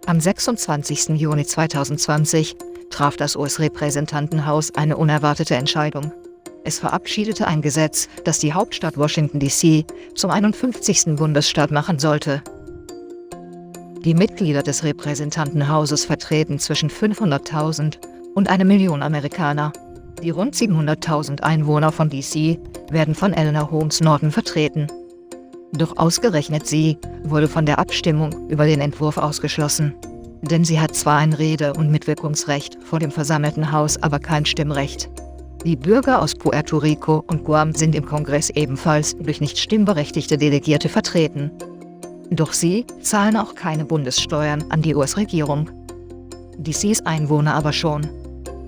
Am 26. Juni 2020 traf das US-Repräsentantenhaus eine unerwartete Entscheidung. Es verabschiedete ein Gesetz, das die Hauptstadt Washington D.C. zum 51. Bundesstaat machen sollte. Die Mitglieder des Repräsentantenhauses vertreten zwischen 500.000 und 1 Million Amerikaner. Die rund 700.000 Einwohner von D.C. werden von Eleanor Holmes Norton vertreten. Doch ausgerechnet sie wurde von der Abstimmung über den Entwurf ausgeschlossen. Denn sie hat zwar ein Rede- und Mitwirkungsrecht vor dem versammelten Haus, aber kein Stimmrecht. Die Bürger aus Puerto Rico und Guam sind im Kongress ebenfalls durch nicht stimmberechtigte Delegierte vertreten. Doch sie zahlen auch keine Bundessteuern an die US-Regierung. DCs Einwohner aber schon.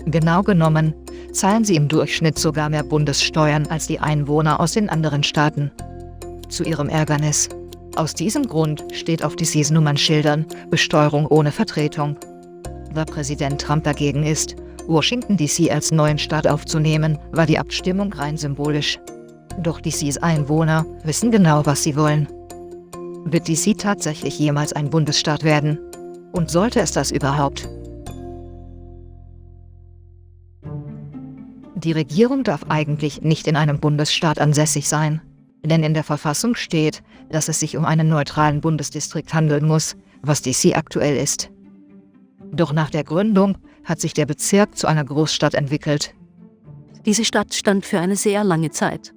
Genau genommen zahlen sie im Durchschnitt sogar mehr Bundessteuern als die Einwohner aus den anderen Staaten. Zu ihrem Ärgernis. Aus diesem Grund steht auf DCs Nummernschildern Besteuerung ohne Vertretung. Da Präsident Trump dagegen ist, Washington D.C. als neuen Staat aufzunehmen, war die Abstimmung rein symbolisch. Doch DCs Einwohner wissen genau, was sie wollen. Wird DC tatsächlich jemals ein Bundesstaat werden? Und sollte es das überhaupt? Die Regierung darf eigentlich nicht in einem Bundesstaat ansässig sein. Denn in der Verfassung steht, dass es sich um einen neutralen Bundesdistrikt handeln muss, was DC aktuell ist. Doch nach der Gründung hat sich der Bezirk zu einer Großstadt entwickelt. Diese Stadt stand für eine sehr lange Zeit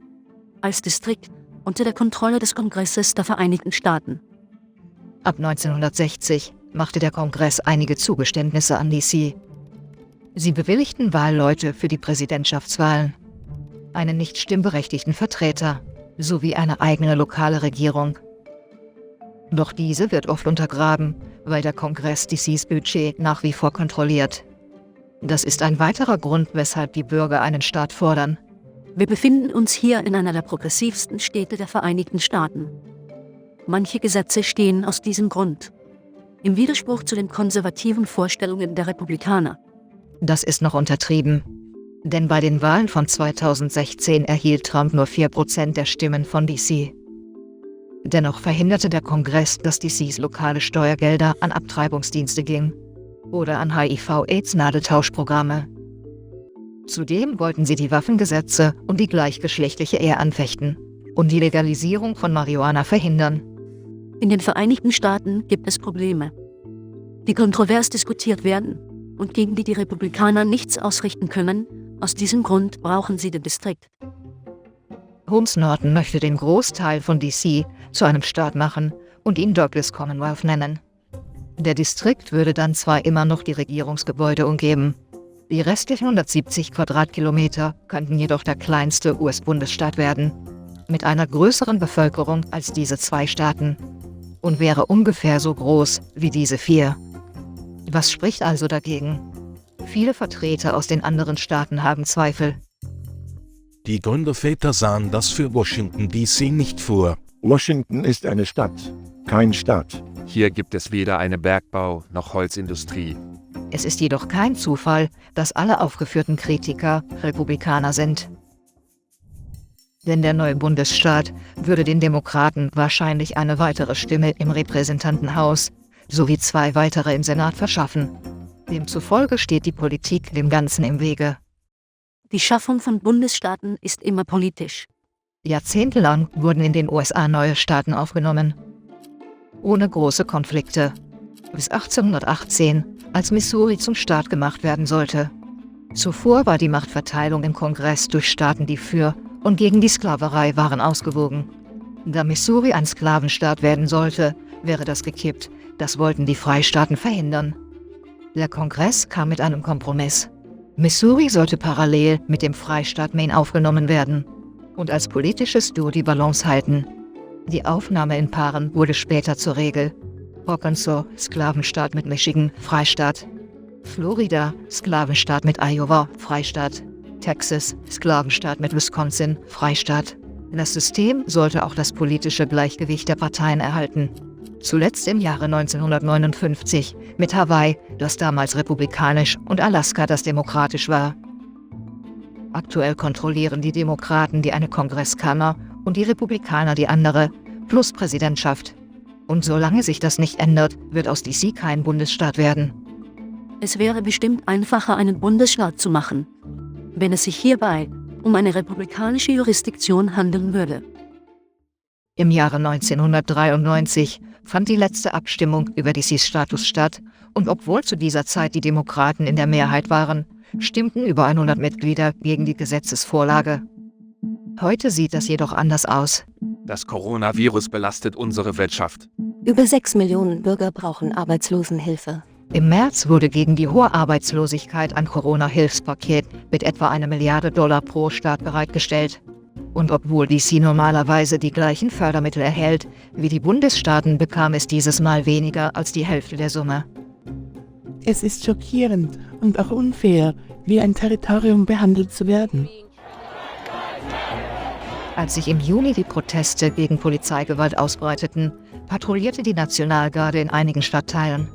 als Distrikt unter der Kontrolle des Kongresses der Vereinigten Staaten. Ab 1960 machte der Kongress einige Zugeständnisse an DC. Sie bewilligten Wahlleute für die Präsidentschaftswahlen, einen nicht stimmberechtigten Vertreter sowie eine eigene lokale Regierung. Doch diese wird oft untergraben, weil der Kongress DCs Budget nach wie vor kontrolliert. Das ist ein weiterer Grund, weshalb die Bürger einen Staat fordern. Wir befinden uns hier in einer der progressivsten Städte der Vereinigten Staaten. Manche Gesetze stehen aus diesem Grund im Widerspruch zu den konservativen Vorstellungen der Republikaner. Das ist noch untertrieben. Denn bei den Wahlen von 2016 erhielt Trump nur 4% der Stimmen von DC. Dennoch verhinderte der Kongress, dass DCs lokale Steuergelder an Abtreibungsdienste gingen oder an HIV-AIDS-Nadeltauschprogramme. Zudem wollten sie die Waffengesetze und die gleichgeschlechtliche Ehe anfechten und die Legalisierung von Marihuana verhindern. In den Vereinigten Staaten gibt es Probleme, die kontrovers diskutiert werden und gegen die Republikaner nichts ausrichten können. Aus diesem Grund brauchen sie den Distrikt. Holmes Norton möchte den Großteil von DC zu einem Staat machen und ihn Douglas Commonwealth nennen. Der Distrikt würde dann zwar immer noch die Regierungsgebäude umgeben. Die restlichen 170 Quadratkilometer könnten jedoch der kleinste US-Bundesstaat werden, mit einer größeren Bevölkerung als diese 2 Staaten und wäre ungefähr so groß wie diese 4. Was spricht also dagegen? Viele Vertreter aus den anderen Staaten haben Zweifel. Die Gründerväter sahen das für Washington D.C. nicht vor. Washington ist eine Stadt, kein Staat. Hier gibt es weder eine Bergbau- noch Holzindustrie. Es ist jedoch kein Zufall, dass alle aufgeführten Kritiker Republikaner sind. Denn der neue Bundesstaat würde den Demokraten wahrscheinlich eine weitere Stimme im Repräsentantenhaus sowie 2 weitere im Senat verschaffen. Demzufolge steht die Politik dem Ganzen im Wege. Die Schaffung von Bundesstaaten ist immer politisch. Jahrzehntelang wurden in den USA neue Staaten aufgenommen, ohne große Konflikte, bis 1818, als Missouri zum Staat gemacht werden sollte. Zuvor war die Machtverteilung im Kongress durch Staaten, die für und gegen die Sklaverei waren, ausgewogen. Da Missouri ein Sklavenstaat werden sollte, wäre das gekippt. Das wollten die Freistaaten verhindern. Der Kongress kam mit einem Kompromiss. Missouri sollte parallel mit dem Freistaat Maine aufgenommen werden und als politisches Duo die Balance halten. Die Aufnahme in Paaren wurde später zur Regel. Arkansas, Sklavenstaat mit Michigan, Freistaat. Florida, Sklavenstaat mit Iowa, Freistaat. Texas, Sklavenstaat mit Wisconsin, Freistaat. Das System sollte auch das politische Gleichgewicht der Parteien erhalten. Zuletzt im Jahre 1959 mit Hawaii, das damals republikanisch, und Alaska, das demokratisch war. Aktuell kontrollieren die Demokraten die eine Kongresskammer und die Republikaner die andere, plus Präsidentschaft. Und solange sich das nicht ändert, wird aus DC kein Bundesstaat werden. Es wäre bestimmt einfacher, einen Bundesstaat zu machen, wenn es sich hierbei um eine republikanische Jurisdiktion handeln würde. Im Jahre 1993 fand die letzte Abstimmung über DCs Status statt, und obwohl zu dieser Zeit die Demokraten in der Mehrheit waren, stimmten über 100 Mitglieder gegen die Gesetzesvorlage. Heute sieht das jedoch anders aus. Das Coronavirus belastet unsere Wirtschaft. Über 6 Millionen Bürger brauchen Arbeitslosenhilfe. Im März wurde gegen die hohe Arbeitslosigkeit ein Corona-Hilfspaket mit etwa $1 Milliarde pro Staat bereitgestellt. Und obwohl DC normalerweise die gleichen Fördermittel erhält wie die Bundesstaaten, bekam es dieses Mal weniger als die Hälfte der Summe. Es ist schockierend und auch unfair, wie ein Territorium behandelt zu werden. Als sich im Juni die Proteste gegen Polizeigewalt ausbreiteten, patrouillierte die Nationalgarde in einigen Stadtteilen.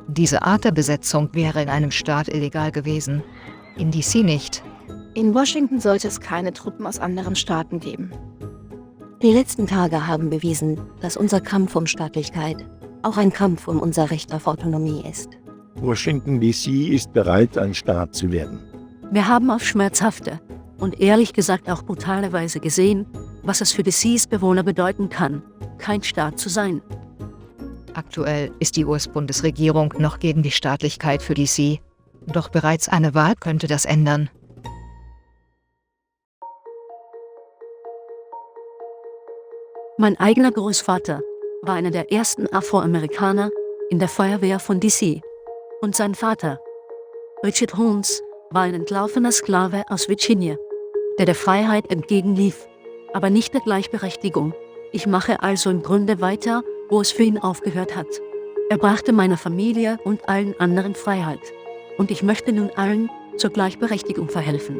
Diese Art der Besetzung wäre in einem Staat illegal gewesen. In DC nicht. In Washington sollte es keine Truppen aus anderen Staaten geben. Die letzten Tage haben bewiesen, dass unser Kampf um Staatlichkeit auch ein Kampf um unser Recht auf Autonomie ist. Washington DC ist bereit, ein Staat zu werden. Wir haben auf schmerzhafte und ehrlich gesagt auch brutale Weise gesehen, was es für DCs Bewohner bedeuten kann, kein Staat zu sein. Aktuell ist die US-Bundesregierung noch gegen die Staatlichkeit für DC. Doch bereits eine Wahl könnte das ändern. Mein eigener Großvater war einer der ersten Afroamerikaner in der Feuerwehr von DC. Und sein Vater, Richard Holmes, war ein entlaufener Sklave aus Virginia, der Freiheit entgegenlief, aber nicht der Gleichberechtigung. Ich mache also im Grunde weiter, wo es für ihn aufgehört hat. Er brachte meiner Familie und allen anderen Freiheit. Und ich möchte nun allen zur Gleichberechtigung verhelfen.